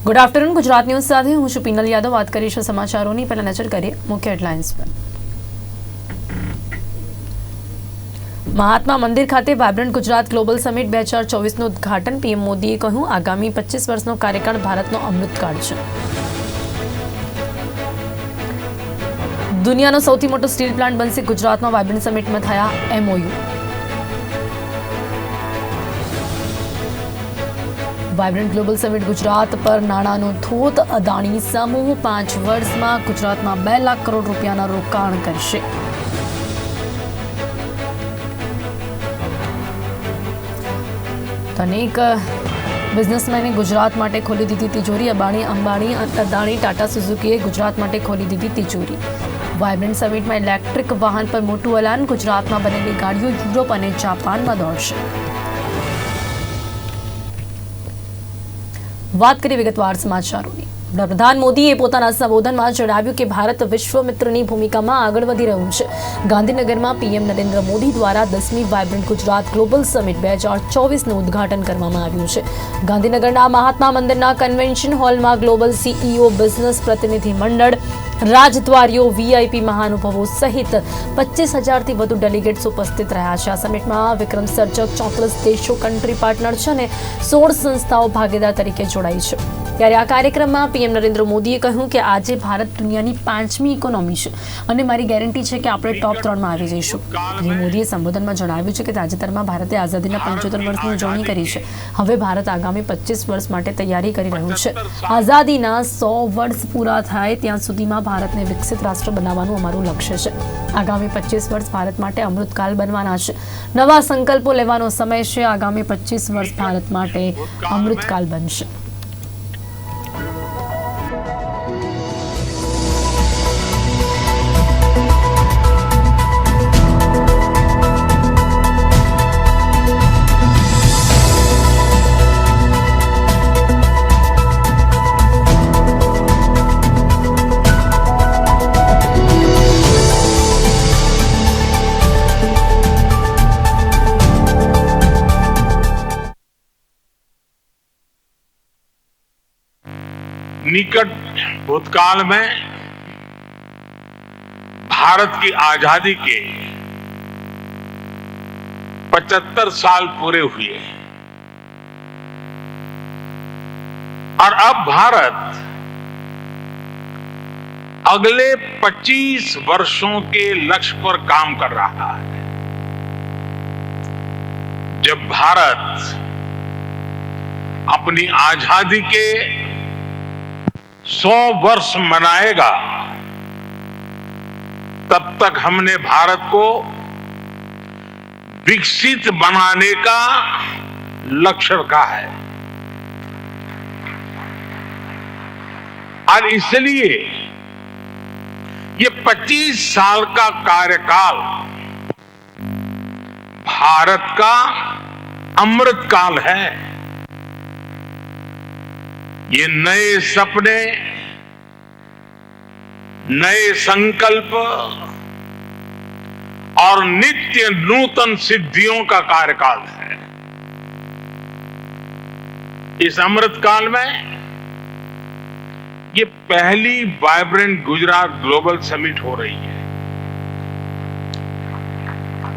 Good afternoon. Gujarat news સાથે હું છું પિનલ યાદવ. વાત કરીશું સમાચારોની. પહેલા નજર કરીએ મુખ્ય હેડલાઇન્સ પર. મહાત્મા મંદિર ખાતે વાયબ્રન્ટ ગુજરાત ગ્લોબલ સમિટ 2024નું ઉદ્ઘાટન. પીએમ મોદીએ કહ્યું, આગામી 25 વર્ષનો કાર્યકાળ ભારતનો અમૃતકાળ છે. દુનિયાનો સૌથી મોટો સ્ટીલ પ્લાન્ટ બનશે ગુજરાતમાં. વાયબ્રન્ટ સમિટમાં થયા MOU. Vibrant global summit Gujarat પર નાણાંનો ધોધ. અદાણી સમૂહ 5 વર્ષમાં ગુજરાતમાં 2 લાખ કરોડ રૂપિયાના રોકાણ કરશે. અનેક બિઝનેસમેને ગુજરાત માટે ખોલી દીધી તિજોરી. અંબાણી, અદાણી, ટાટા સુઝુકીએ ગુજરાત માટે ખોલી દીધી તિજોરી. વાયબ્રન્ટ સમિટમાં ઇલેક્ટ્રિક વાહન પર મોટું એલાન. ગુજરાતમાં બનેલી ગાડીઓ યુરોપ અને જાપાનમાં દોડશે. વાત કરીએ વિગતવાર સમાચારોની. વડાપ્રધાન મોદીએ પોતાના સંબોધનમાં જણાવ્યું કે ભારત વિશ્વમિત્રની ભૂમિકામાં આગળ વધી રહ્યું છે. ગાંધીનગરમાં પીએમ નરેન્દ્ર મોદી દ્વારા 10મી વાયબ્રન્ટ ગુજરાત ગ્લોબલ સમિટ 2024નું ઉદ્ઘાટન કરવામાં આવ્યું છે. ગાંધીનગરના મહાત્મા મંદિરના કન્વેન્શન હોલમાં ગ્લોબલ સીઈઓ, બિઝનેસ પ્રતિનિધિ મંડળ, રાજદ્વારીઓ, વીઆઈપી મહાનુભાવો સહિત 25,000થી વધુ ડેલિગેટ્સ ઉપસ્થિત રહ્યા છે. આ સમિટમાં વિક્રમ સર્જક 34 દેશો કન્ટ્રી પાર્ટનર છે અને 16 સંસ્થાઓ ભાગીદાર તરીકે જોડાઈ છે. ત્યારે આ કાર્યક્રમમાં પીએમ નરેન્દ્ર મોદીએ કહ્યું કે આજે ભારત દુનિયાની 5મી ઇકોનોમી છે અને મારી ગેરંટી છે કે આપણે ટોપ 3માં આવી જઈશું. શ્રી મોદીએ સંબોધનમાં જણાવ્યું છે કે તાજેતરમાં ભારતે આઝાદીના 75 વર્ષની ઉજવણી કરી છે. હવે ભારત આગામી 25 વર્ષ માટે તૈયારી કરી રહ્યું છે. આઝાદીના 100 વર્ષ પૂરા થાય ત્યાં સુધીમાં ભારતને વિકસિત રાષ્ટ્ર બનાવવાનું અમારું લક્ષ્ય છે. આગામી 25 વર્ષ ભારત માટે અમૃતકાલ બનવાના છે. નવા સંકલ્પો લેવાનો સમય છે. આગામી 25 વર્ષ ભારત માટે અમૃતકાલ બનશે. निकट भूतकाल में भारत की आजादी के 75 साल पूरे हुए और अब भारत अगले 25 वर्षों के लक्ष्य पर काम कर रहा है. जब भारत अपनी आजादी के 100 वर्ष मनाएगा, तब तक हमने भारत को विकसित बनाने का लक्ष्य रखा है. और इसलिए ये 25 साल का कार्यकाल भारत का अमृतकाल है. ये नए सपने, नए संकल्प और नित्य नूतन सिद्धियों का कार्यकाल है. इस अमृतकाल में ये पहली वाइब्रेंट गुजरात ग्लोबल समिट हो रही है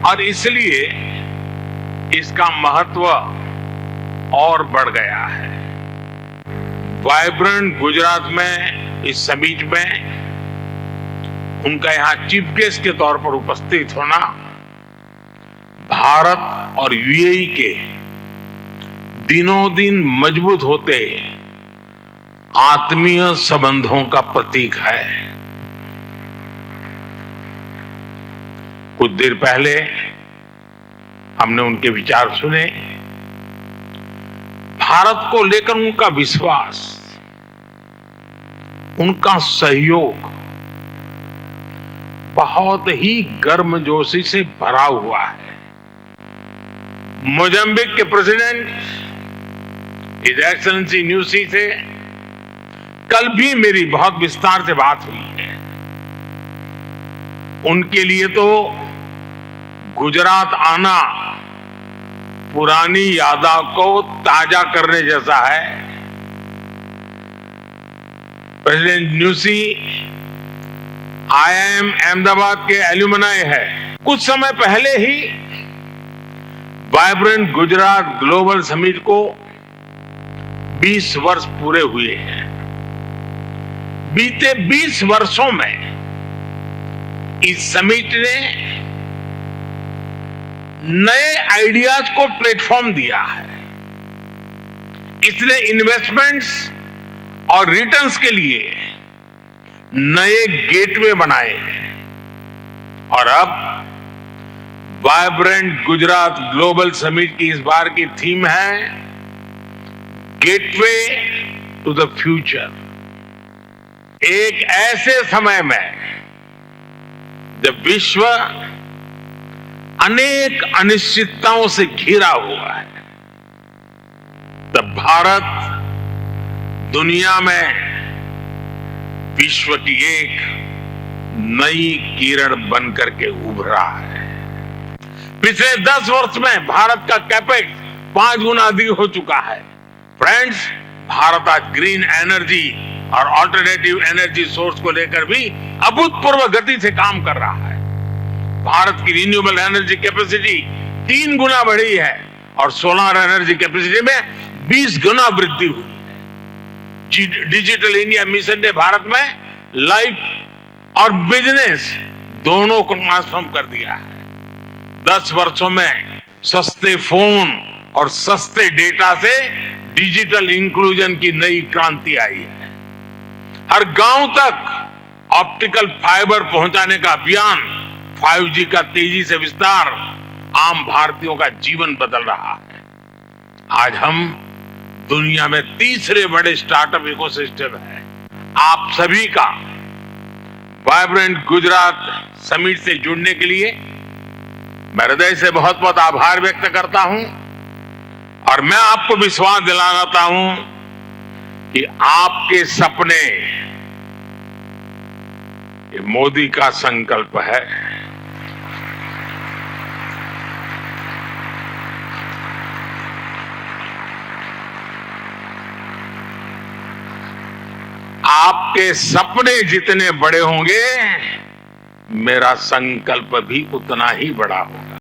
और इसलिए इसका महत्व और बढ़ गया है. वाइब्रेंट गुजरात में इस समिट में उनका यहां चीफ गेस्ट के तौर पर उपस्थित होना भारत और यूएई के दिनों दिन मजबूत होते आत्मीय संबंधों का प्रतीक है. कुछ देर पहले हमने उनके विचार सुने. भारत को लेकर उनका विश्वास, उनका सहयोग बहुत ही गर्मजोशी से भरा हुआ है. मोजाम्बिक के प्रेसिडेंट हिज एक्सेलेंसी न्यूसी से कल भी मेरी बहुत विस्तार से बात हुई है. उनके लिए तो गुजरात आना पुरानी यादों को ताजा करने जैसा है. प्रेसिडेंट न्यूसी IIM अहमदाबाद के एल्यूमनाई है। कुछ समय पहले ही वाइब्रेंट गुजरात ग्लोबल समिट को 20 वर्ष पूरे हुए हैं। बीते 20 वर्षों में इस समिट ने नए आइडियाज को प्लेटफॉर्म दिया है। इसने इन्वेस्टमेंट्स और रिटर्न्स के लिए नए गेटवे बनाए हैं और अब वाइब्रेंट गुजरात ग्लोबल समिट की इस बार की थीम है गेटवे टू द फ्यूचर। एक ऐसे समय में जब विश्व अनेक अनिश्चितताओं से घिरा हुआ है, तब भारत दुनिया में विश्व की एक नई किरण बनकर के उभरा है। पिछले 10 वर्ष में भारत का कैपेक्स 5 गुना अधिक हो चुका है। फ्रेंड्स, भारत आज ग्रीन एनर्जी और ऑल्टरनेटिव एनर्जी सोर्स को लेकर भी अभूतपूर्व गति से काम कर रहा है। भारत की रिन्यूएबल एनर्जी कैपेसिटी 3 गुना बढ़ी है और सोलर एनर्जी कैपेसिटी में 20 गुना वृद्धि हुई है। डिजिटल इंडिया मिशन ने भारत में लाइफ और बिजनेस दोनों को ट्रांसफॉर्म कर दिया है। 10 वर्षों में सस्ते फोन और सस्ते डेटा से डिजिटल इंक्लूजन की नई क्रांति आई है। हर गांव तक ऑप्टिकल फाइबर पहुंचाने का अभियान, 5G का तेजी से विस्तार आम भारतीयों का जीवन बदल रहा है। आज हम दुनिया में तीसरे बड़े स्टार्टअप इकोसिस्टम है। आप सभी का वाइब्रेंट गुजरात समिट से जुड़ने के लिए मैं हृदय से बहुत बहुत आभार व्यक्त करता हूं और मैं आपको विश्वास दिलाता हूं कि आपके सपने ये मोदी का संकल्प है। आपके सपने जितने बड़े होंगे, मेरा संकल्प भी उतना ही बड़ा होगा।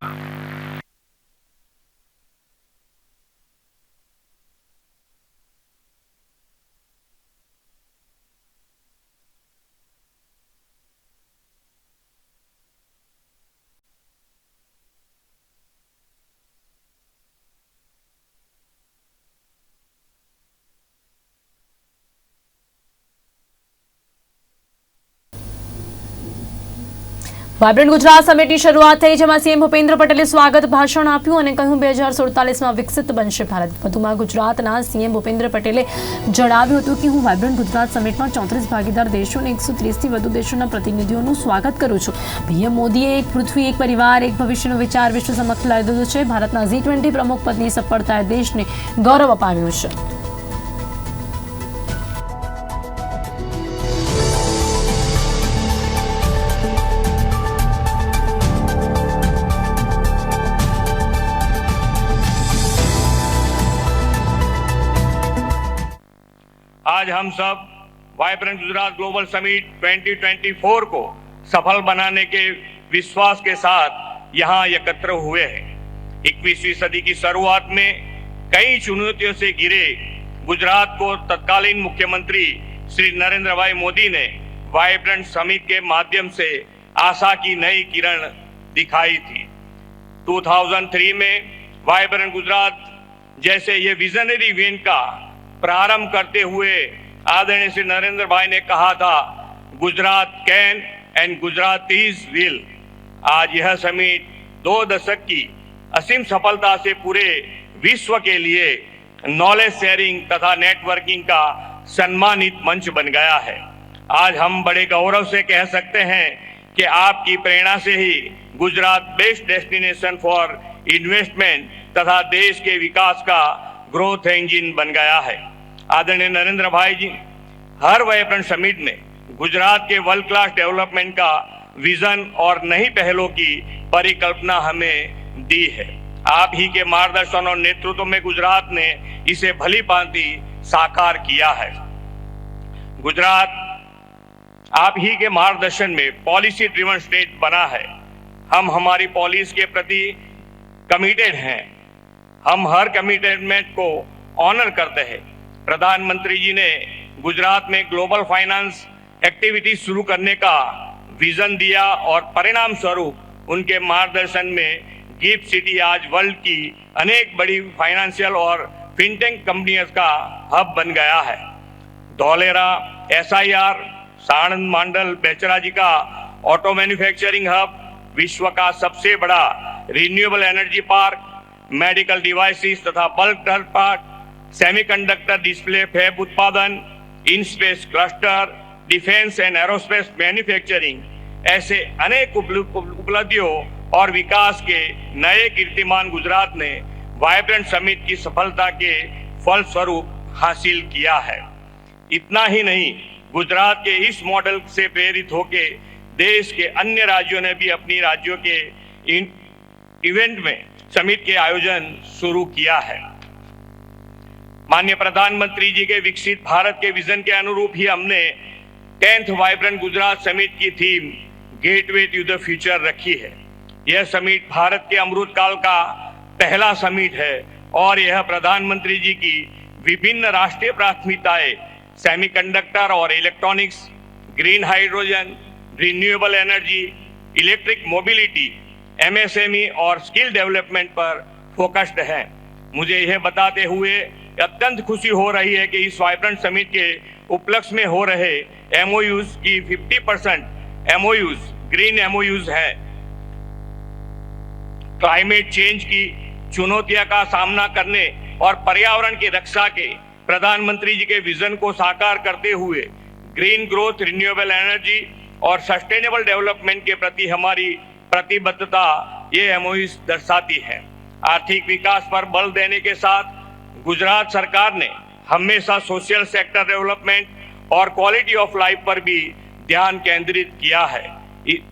વાઇબ્રન્ટ ગુજરાત સમિટની શરૂઆત થઈ, જેમાં સીએમ ભૂપેન્દ્ર પટેલે સ્વાગત ભાષણ આપ્યું અને કહ્યું 2047માં વિકસિત બનશે ભારત। વધુમાં ગુજરાતના સીએમ ભૂપેન્દ્ર પટેલે જણાવ્યું હતું કે હું વાઇબ્રન્ટ ગુજરાત સમિટમાં 34 ભાગીદાર દેશો અને 130થી વધુ દેશોના પ્રતિનિધિઓનું સ્વાગત કરું છું। પીએમ મોદીએ એક પૃથ્વી, એક પરિવાર, એક ભવિષ્યનો વિચાર વિશ્વ સમક્ષ લાવી દીધો છે। ભારતના G20 પ્રમુખ પદની સફળતાએ દેશને ગૌરવ અપાવ્યું છે। आज हम सब वाइब्रेंट गुजरात ग्लोबल समिट 2024 को सफल बनाने के विश्वास के साथ यहाँ एकत्र हुए हैं। 21वीं सदी की शुरुआत में कई चुनौतियों से घिरे गुजरात को तत्कालीन मुख्यमंत्री श्री नरेंद्र भाई मोदी ने वाइब्रेंट समिट के माध्यम से आशा की नई किरण दिखाई थी। 2003 में वाइब्रेंट गुजरात जैसे ये विजनरी इवेंट का प्रारंभ करते हुए आदरणीय श्री नरेंद्र भाई ने कहा था, Gujarat can and Gujaratis will. आज यह समिट 2 दशक की असीम सफलता से पूरे विश्व के लिए नॉलेज शेयरिंग तथा नेटवर्किंग का सम्मानित मंच बन गया है। आज हम बड़े गौरव से कह सकते हैं कि आपकी प्रेरणा से ही Gujarat best destination for investment तथा देश के विकास का ग्रोथ इंजन बन गया है। आदरणीय नरेंद्र भाई जी हर वाइब्रेंट समिट में गुजरात के वर्ल्ड क्लास डेवलपमेंट का विजन और नई पहलों की परिकल्पना हमें दी है। आप ही के मार्गदर्शन और नेतृत्व में गुजरात ने इसे भली भांति साकार किया है। गुजरात आप ही के मार्गदर्शन में पॉलिसी ड्रिवन स्टेट बना है। हम हमारी पॉलिसी के प्रति कमिटेड हैं। हम हर कमिटमेंट को ऑनर करते हैं। प्रधानमंत्री जी ने गुजरात में ग्लोबल फाइनेंस एक्टिविटी शुरू करने का विजन दिया और परिणाम स्वरूप उनके मार्गदर्शन में गिफ्ट सिटी आज वर्ल्ड की अनेक बड़ी फाइनेंशियल और फिनटेक कंपनियों का हब बन गया है। धौलेरा, SIR, साणंद मंडल बेचराजी का ऑटो मैन्युफैक्चरिंग हब, विश्व का सबसे बड़ा renewable energy park, medical devices तथा bulk drug park, semiconductor display fab उत्पादन, in space cluster, defence and aerospace manufacturing, ऐसे अनेक उपलब्धियों और विकास के नए कीर्तिमान गुजरात ने वाइब्रेंट समिट की सफलता के फलस्वरूप हासिल किया है। इतना ही नहीं, गुजरात के इस मॉडल से प्रेरित होकर देश के अन्य राज्यों ने भी अपनी राज्यों के इन इवेंट में समिट के आयोजन शुरू किया है। माननीय प्रधानमंत्री जी के विकसित भारत के विजन के अनुरूप ही हमने 10th वाइब्रेंट गुजरात समिट की theme gateway to the future रखी है। यह समिट भारत के अमृत काल का पहला समिट है और यह प्रधानमंत्री जी की विभिन्न राष्ट्रीय प्राथमिकताएं सेमीकंडक्टर और electronics, green hydrogen, renewable energy, electric mobility, MSME और स्किल डेवलपमेंट पर फोकस्ड है। मुझे यह बताते हुए अत्यंत खुशी हो रही है कि इस वाइब्रेंट समिट के उपलक्ष्य में हो रहे MOUs की 50% MOUs ग्रीन MOUs है। क्लाइमेट चेंज की चुनौतियों का सामना करने और पर्यावरण की रक्षा के प्रधानमंत्री जी के विजन को साकार करते हुए ग्रीन ग्रोथ, रिन्यूएबल एनर्जी और सस्टेनेबल डेवलपमेंट के प्रति हमारी प्रतिबद्धता ये MOUs दर्शाती है। आर्थिक विकास पर बल देने के साथ गुजरात सरकार ने हमेशा सोशल सेक्टर डेवलपमेंट और क्वालिटी ऑफ लाइफ पर भी ध्यान केंद्रित किया है।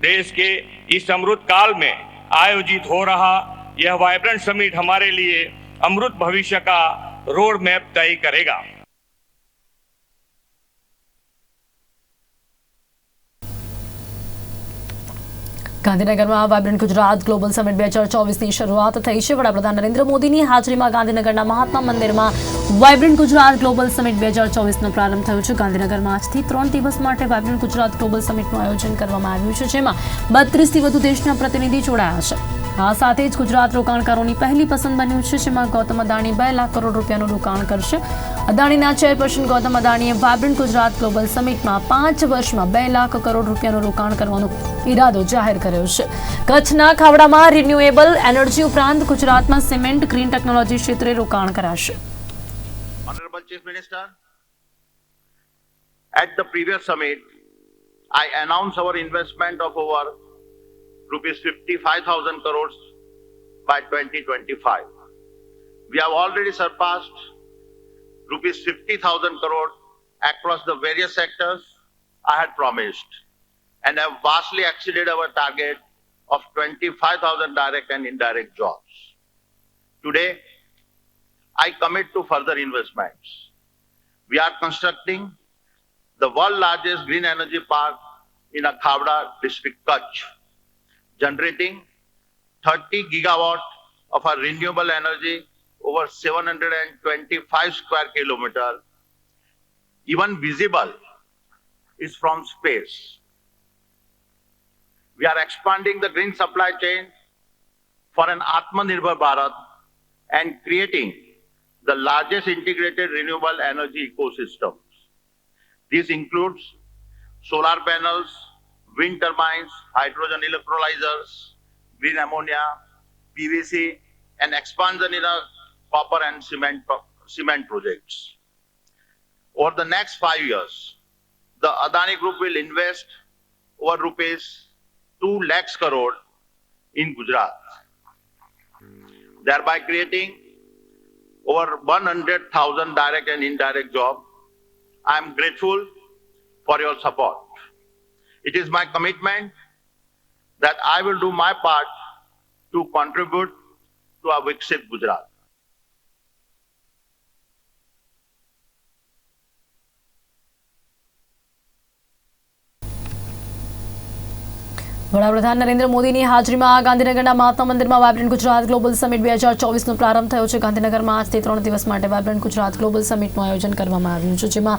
देश के इस अमृत काल में आयोजित हो रहा यह वाइब्रेंट समिट हमारे लिए अमृत भविष्य का रोड मैप तय करेगा। ગાંધીનગરમાં વાઇબ્રન્ટ ગુજરાત ગ્લોબલ સમિટ 2024ની શરૂઆત થઈ છે। વડાપ્રધાન નરેન્દ્ર મોદીની હાજરીમાં ગાંધીનગરના મહાત્મા મંદિરમાં વાઇબ્રન્ટ ગુજરાત ગ્લોબલ સમિટ 2024નો પ્રારંભ થયો છે। ગાંધીનગરમાં આજથી 3 દિવસ માટે વાઇબ્રન્ટ ગુજરાત ગ્લોબલ સમિટનું આયોજન કરવામાં આવ્યું છે, જેમાં 32થી વધુ દેશના પ્રતિનિધિ જોડાયા છે। આ સાથે જ ગુજરાત રોકાણકારોની પહેલી પસંદ બન્યું છે, જેમાં ગૌતમ અદાણી 2 લાખ કરોડ રૂપિયાનું રોકાણ કરશે। અદાણીના ચેરપર્સન ગૌતમ અદાણીએ વાઇબ્રન્ટ ગુજરાત ગ્લોબલ સમિટમાં 5 વર્ષમાં 2 લાખ કરોડ રૂપિયાનું રોકાણ કરવાનો ઇરાદો જાહેર કર્યો છે। કચ્છના ખાવડામાં રિન્યુએબલ એનર્જી ઉપરાંત ગુજરાતમાં સિમેન્ટ, ગ્રીન ટેકનોલોજી ક્ષેત્રે રોકાણ કરાશે। Honorable Chief Minister, at the previous summit, I announced our investment of over rupees 55,000 crores by 2025. We have already surpassed rupees 50,000 crores across the various sectors I had promised and have vastly exceeded our target of 25,000 direct and indirect jobs. Today, I commit to further investments. We are constructing the world's largest green energy park in Khavda district, Kutch, generating 30 gigawatt of our renewable energy over 725 square kilometer. Even visible is from space. We are expanding the green supply chain for an Atmanirbhar Bharat and creating the largest integrated renewable energy ecosystems. This includes solar panels, wind turbines, hydrogen electrolyzers, green ammonia, PVC, and expansion in our copper and cement projects. Over the next 5 years, the Adani Group will invest over rupees 2 lakhs crore in Gujarat, thereby creating over 100,000 direct and indirect jobs. I am grateful for your support. It is my commitment that I will do my part to contribute to a Viksit Gujarat. વડાપ્રધાન નરેન્દ્ર મોદીની હાજરીમાં ગાંધીનગરના મહાત્મા મંદિરમાં vibrant Gujarat global summit 2024નો પ્રારંભ થયો છે. ગાંધીનગરમાં આજથી 3 દિવસ માટે વાયબ્રન્ટ ગુજરાત ગ્લોબલ સમિટનું આયોજન કરવામાં આવ્યું છે, જેમાં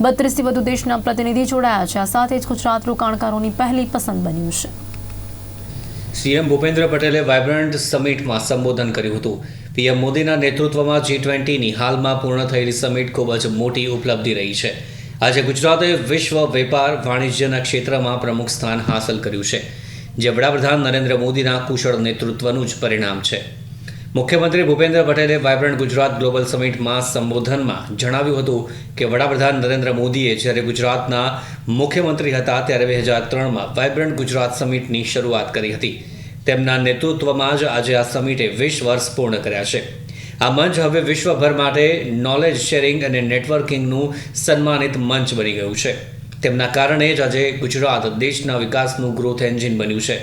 32થી વધુ દેશના પ્રતિનિધિ જોડાયા છે. આ સાથે જ ગુજરાત રોકાણકારોની પહેલી પસંદ બન્યું છે. સીએમ ભૂપેન્દ્ર પટેલે વાયબ્રન્ટ સમિટમાં સંબોધન કર્યું હતું. પીએમ મોદીના નેતૃત્વમાં G20ની હાલમાં પૂર્ણ થયેલી સમિટ ખૂબ જ મોટી ઉપલબ્ધિ રહી છે. આજે ગુજરાતે વિશ્વ વેપાર વાણિજ્યના ક્ષેત્રમાં પ્રમુખ સ્થાન હાંસલ કર્યું છે, જે વડાપ્રધાન નરેન્દ્ર મોદીના કુશળ નેતૃત્વનું જ પરિણામ છે. મુખ્યમંત્રી ભૂપેન્દ્ર પટેલે વાયબ્રન્ટ ગુજરાત ગ્લોબલ સમિટમાં સંબોધનમાં જણાવ્યું હતું કે વડાપ્રધાન નરેન્દ્ર મોદીએ જ્યારે ગુજરાતના મુખ્યમંત્રી હતા ત્યારે 2003માં વાયબ્રન્ટ ગુજરાત સમિટની શરૂઆત કરી હતી. તેમના નેતૃત્વમાં જ આજે આ સમિટે 20 વર્ષ પૂર્ણ કર્યા છે. આ મંચ હવે વિશ્વભર માટે નોલેજ શેરિંગ અને નેટવર્કિંગનું સન્માનિત મંચ બની ગયું છે. તેમના કારણે જ આજે ગુજરાત દેશના વિકાસનું ગ્રોથ એન્જિન બન્યું છે.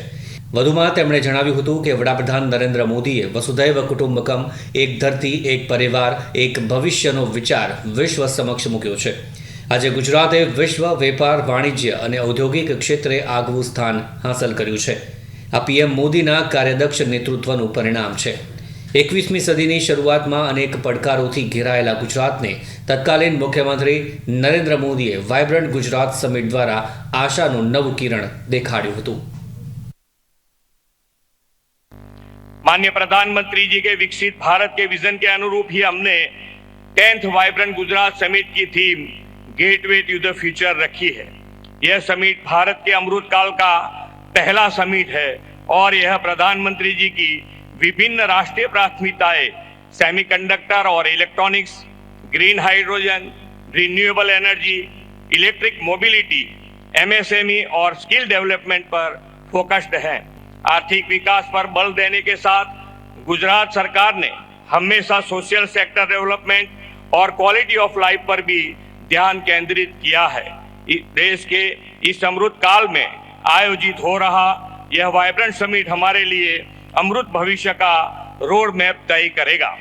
વધુમાં તેમણે જણાવ્યું હતું કે વડાપ્રધાન નરેન્દ્ર મોદીએ વસુધૈવ કુટુંબકમ, એક ધરતી, એક પરિવાર, એક ભવિષ્યનો વિચાર વિશ્વ સમક્ષ મૂક્યો છે. આજે ગુજરાતે વિશ્વ વેપાર વાણિજ્ય અને ઔદ્યોગિક ક્ષેત્રે આગવું સ્થાન હાંસલ કર્યું છે. આ પીએમ મોદીના કાર્યદક્ષ નેતૃત્વનું પરિણામ છે. 21મી સદીની શરૂઆતમાં અનેક પડકારોથી ઘેરાયેલા ગુજરાતને તત્કાલીન મુખ્યમંત્રી નરેન્દ્ર મોદીએ વાયબ્રન્ટ ગુજરાત સમિટ દ્વારા આશાનું નવું કિરણ દેખાડ્યું હતું. माननीय प्रधानमंत्री जी के विकसित भारत के विजन के अनुरूप ही हमने 10th वाइब्रेंट गुजरात समिट की theme gateway to the future रखी है. यह समिट भारत के अमृत काल का पहला समिट है और यह प्रधानमंत्री जी की विभिन्न राष्ट्रीय प्राथमिकताएं सेमीकंडक्टर और electronics, green hydrogen, renewable energy, electric mobility, MSME और स्किल डेवलपमेंट पर फोकस्ड है. आर्थिक विकास पर बल देने के साथ गुजरात सरकार ने हमेशा सोशल सेक्टर डेवलपमेंट और क्वालिटी ऑफ लाइफ पर भी ध्यान केंद्रित किया है. देश के इस अमृत काल में आयोजित हो रहा यह वाइब्रेंट समिट हमारे लिए अमृत भविष्य का रोड मैप तय करेगा.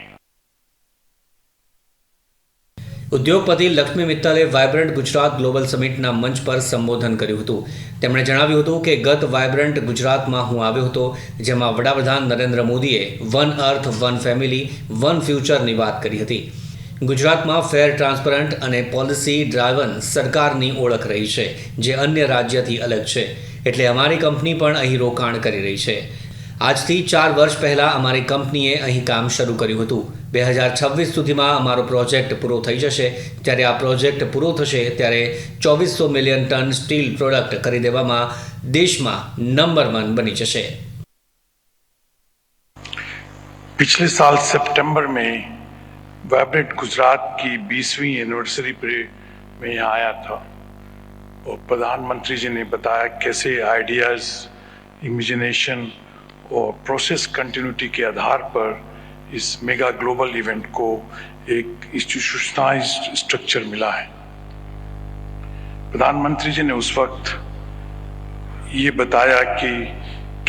ઉદ્યોગપતિ લક્ષ્મી મિત્તલે વાયબ્રન્ટ ગુજરાત ગ્લોબલ સમિટના મંચ પર સંબોધન કર્યું હતું. તેમણે જણાવ્યું હતું કે ગત વાયબ્રન્ટ ગુજરાતમાં હું આવ્યો હતો, જેમાં વડાપ્રધાન નરેન્દ્ર મોદીએ one earth, one family, one ફ્યુચરની વાત કરી હતી. ગુજરાતમાં ફેર, ટ્રાન્સપરન્ટ અને પોલિસી ડ્રાઇવન સરકારની ઓળખ રહી છે, જે અન્ય રાજ્યથી અલગ છે. એટલે અમારી કંપની પણ અહીં રોકાણ કરી રહી છે. આજથી 4 વર્ષ પહેલાં અમારી કંપનીએ અહીં કામ શરૂ કર્યું હતું. 2026 સુધીમાં અમારો પ્રોજેક્ટ પૂરો થઈ જશે. જ્યારે આ પ્રોજેક્ટ પૂરો થશે ત્યારે 2400 મિલિયન ટન સ્ટીલ પ્રોડક્ટ ખરીદવામાં દેશમાં નંબર 1 બની જશે. पिछले साल सितंबर में वाइब्रेंट गुजरात की 20वीं एनिवर्सरी पे मैं यहाँ आया था और प्रधानमंत्री जी ने बताया कैसे आइडियाज, इमेजिनेशन और प्रोसेस कंटिन्यूटी के आधार पर इस मेगा ग्लोबल इवेंट को एक इंस्टीट्यूशनलाइज्ड स्ट्रक्चर मिला है. प्रधानमंत्री जी ने उस वक्त ये बताया कि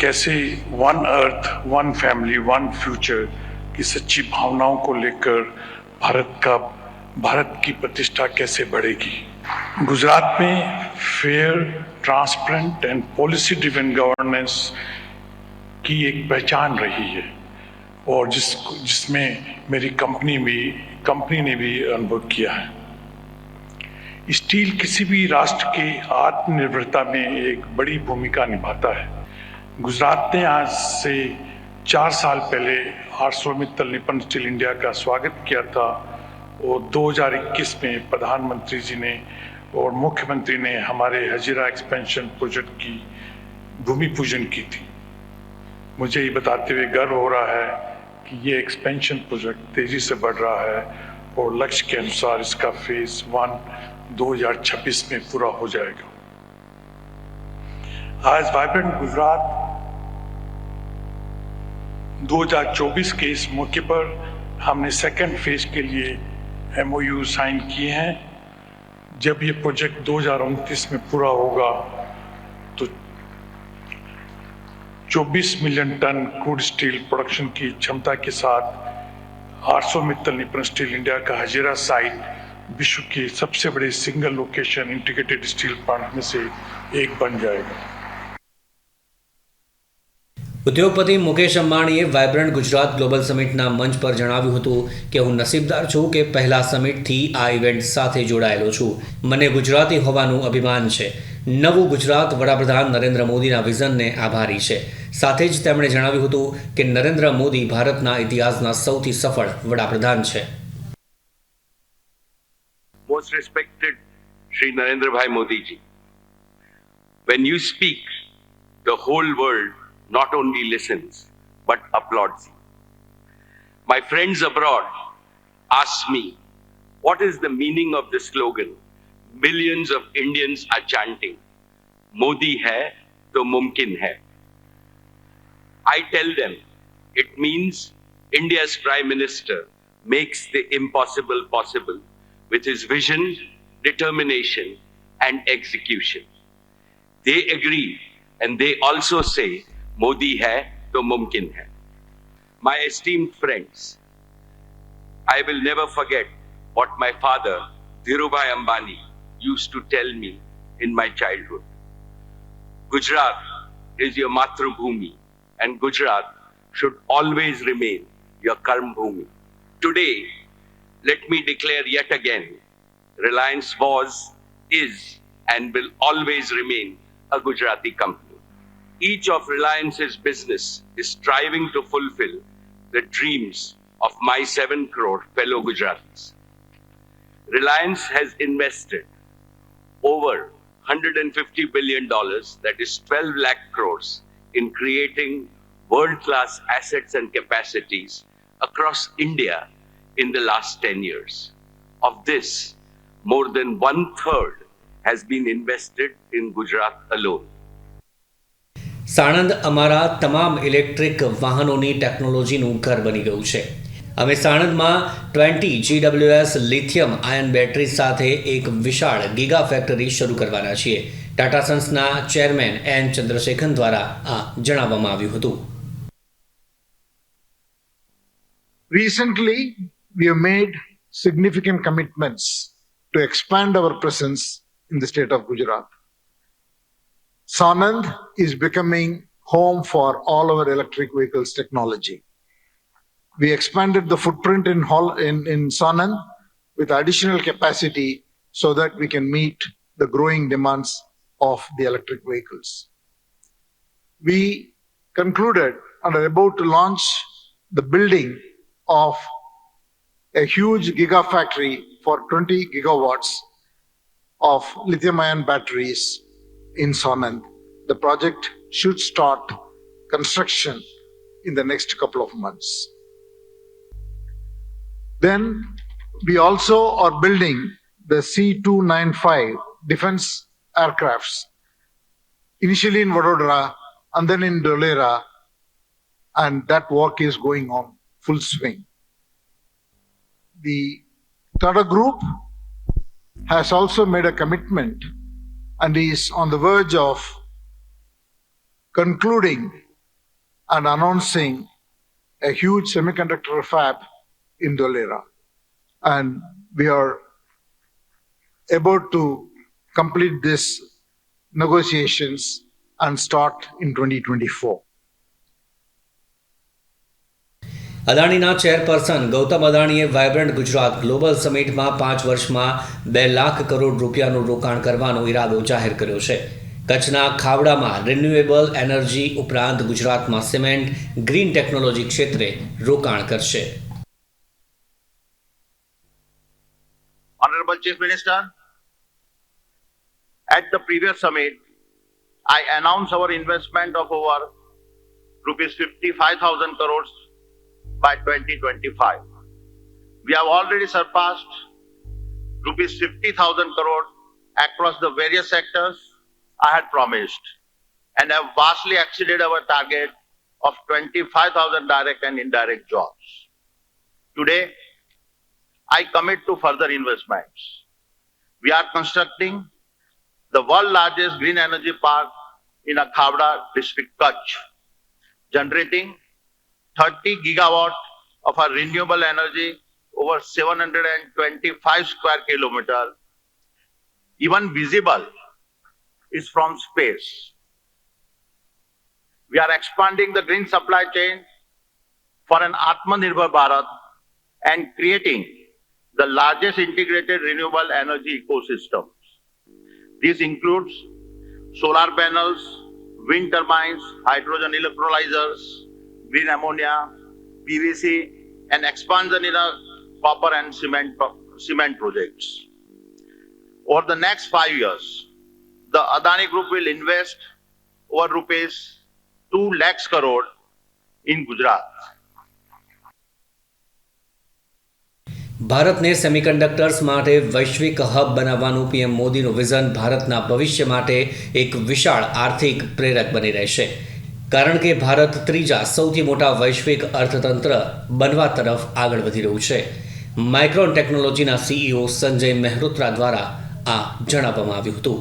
कैसे one earth, one family, one future की सच्ची भावनाओं को लेकर भारत की प्रतिष्ठा कैसे बढ़ेगी. गुजरात में fair, transparent and policy driven governance की एक पहचान रही है और जिसमें मेरी कंपनी ने भी अनुभव किया है. स्टील किसी भी राष्ट्र की आत्मनिर्भरता में एक बड़ी भूमिका निभाता है. गुजरात ने आज से 4 साल पहले ArcelorMittal निपन स्टील इंडिया का स्वागत किया था और 2021 में प्रधानमंत्री जी ने और मुख्यमंत्री ने हमारे हजीरा एक्सपेंशन प्रोजेक्ट की भूमि पूजन की थी. मुझे ये बताते हुए गर्व हो रहा है कि ये एक्सपेंशन प्रोजेक्ट तेजी से बढ़ रहा है और लक्ष्य के अनुसार इसका फेज 1 2026 में पूरा हो जाएगा. आज वाइब्रेंट गुजरात 2024 के इस मौके पर हमने सेकेंड फेज के लिए MOU साइन किए हैं. जब ये प्रोजेक्ट 2029 में पूरा होगा तो 24 million tonne crude steel production की क्षमता के साथ ArcelorMittal निपन स्टील इंडिया का हजीरा साइट विश्व की सबसे बड़ी single location integrated steel plant में से एक बन जाएगा. ઉદ્યોગપતિ મુકેશ અંબાણીએ વાઇબ્રન્ટ ગુજરાત ગ્લોબલ સમિટના મંચ પર જણાવ્યું હતું કે હું નસીબદાર છું કે પહેલા સમિટથી આ ઇવેન્ટ સાથે જોડાયેલો છું. મને ગુજરાતી હોવાનું અભિમાન છે. નવું ગુજરાત વડાપ્રધાન નરેન્દ્ર મોદીના વિઝનને આભારી છે. સાથે જ તેમણે જણાવ્યું હતું કે નરેન્દ્ર મોદી ભારતના ઇતિહાસના સૌથી સફળ વડાપ્રધાન છે. Most respected Shri Narendra Bhai Modi ji, when you speak, the whole world not only listens but applauds you. My friends abroad ask me, what is the meaning of the slogan millions of Indians are chanting, Modi hai to mumkin hai. I tell them, it means India's Prime Minister makes the impossible possible with his vision, determination and execution. They agree and they also say, Modi hai to mumkin hai. My esteemed friends, I will never forget what my father, Dhirubhai Ambani, used to tell me in my childhood. Gujarat is your Matrubhumi and Gujarat should always remain your Karmbhumi. Today, let me declare yet again, Reliance was, is and will always remain a Gujarati company. Each of Reliance's business is striving to fulfill the dreams of my 7 crore fellow Gujaratis. Reliance has invested over $150 billion, that is 12 lakh crores, in creating world-class assets and capacities across India in the last 10 years. Of this, more than 1/3 has been invested in Gujarat alone. Sanand અમારા તમામ electric વાહનોની ટેકનોલોજીનું ઘર બની ગયું છે. અમે સાણંદમાં 20 GWS lithium ion battery સાથે એક વિશાળ ગીગા ફેક્ટરી શરૂ કરવાના છીએ. ટાટા સન્સના ચેરમેન એન ચંદ્રશેખરન દ્વારા આ જણાવવામાં આવ્યું હતું. Recently, we have made significant commitments to expand our presence in the state of Gujarat. Sanand is becoming home for all our electric vehicles technology. We expanded the footprint in Sanand with additional capacity so that we can meet the growing demands of the electric vehicles. We concluded and are about to launch the building of a huge gigafactory for 20 gigawatts of lithium-ion batteries in Sanand. The project should start construction in the next couple of months. Then we also are building the C-295 defense aircrafts, initially in Vadodara and then in Dholera, and that work is going on full swing. The Tata Group has also made a commitment and is on the verge of concluding and announcing a huge semiconductor fab in Dholera. And we are about to complete this negotiations and start in 2024. અદાણીના chairperson Gautam અદાણીએ vibrant Gujarat global સમિટમાં 5 વર્ષમાં 2 લાખ કરોડ રૂપિયાનું રોકાણ કરવાનો ઇરાદો જાહેર કર્યો છે. કચ્છના ખાવડામાં રિન્યુએબલ એનર્જી ઉપરાંત ગુજરાતમાં સિમેન્ટ, ગ્રીન ટેકનોલોજી ક્ષેત્રે રોકાણ કરશે. Honorable Chief Minister, at the previous summit, I announced our investment of over rupees 55,000 crores by 2025. We have already surpassed rupees 50,000 crores across the various sectors I had promised and have vastly exceeded our target of 25,000 direct and indirect jobs. Today, I commit to further investments. We are constructing the world's largest green energy park in Khavda district, Kutch, generating 30 gigawatt of our renewable energy over 725 square kilometer, even visible is from space. We are expanding the green supply chain for an Atmanirbhar Bharat and creating the largest integrated renewable energy ecosystems. This includes solar panels, wind turbines, hydrogen electrolyzers, green ammonia, PVC, and expansion in copper and cement projects. Over the next 5 years, the Adani Group will invest over rupees 2 lakhs crore in Gujarat. ભારતને semiconductors માટે વૈશ્વિક hub બનાવવાનું PM મોદીનું vision ભારતના ભવિષ્ય માટે એક વિશાળ આર્થિક પ્રેરક બની રહેશે, કારણ કે ભારત ત્રીજા સૌથી મોટા વૈશ્વિક અર્થતંત્ર બનવા તરફ આગળ વધી રહ્યું છે. માઇક્રોન ટેકનોલોજીના સીઈઓ સંજય મહેરોત્રા દ્વારા આ જણાવવામાં આવ્યું હતું.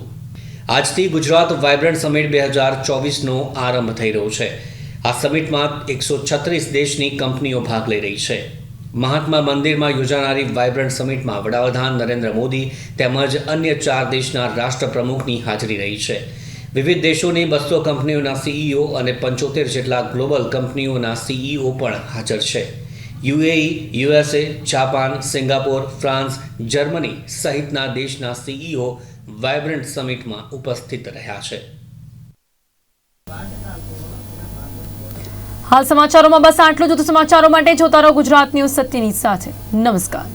આજથી ગુજરાત વાઇબ્રન્ટ સમિટ 2024નો આરંભ થઈ રહ્યો છે. આ સમિટમાં 136 દેશની કંપનીઓ ભાગ લઈ રહી છે. મહાત્મા મંદિરમાં યોજાનારી વાઇબ્રન્ટ સમિટમાં વડાપ્રધાન નરેન્દ્ર મોદી તેમજ અન્ય 4 દેશના રાષ્ટ્રપ્રમુખની હાજરી રહી છે. વિવિધ દેશોની 200 કંપનીઓના સીઈઓ અને 75 જેટલા ગ્લોબલ કંપનીઓના સીઈઓ પણ હાજર છે. UAE, USA, Japan, Singapore, France, Germany સહિતના દેશના સીઈઓ વાઇબ્રન્ટ સમિટમાં ઉપસ્થિત રહ્યા છે. હાલ સમાચારોમાં બસ આટલું જ. સમાચારો માટે જોતા રહો ગુજરાત ન્યૂઝ સત્યની સાથે. નમસ્કાર.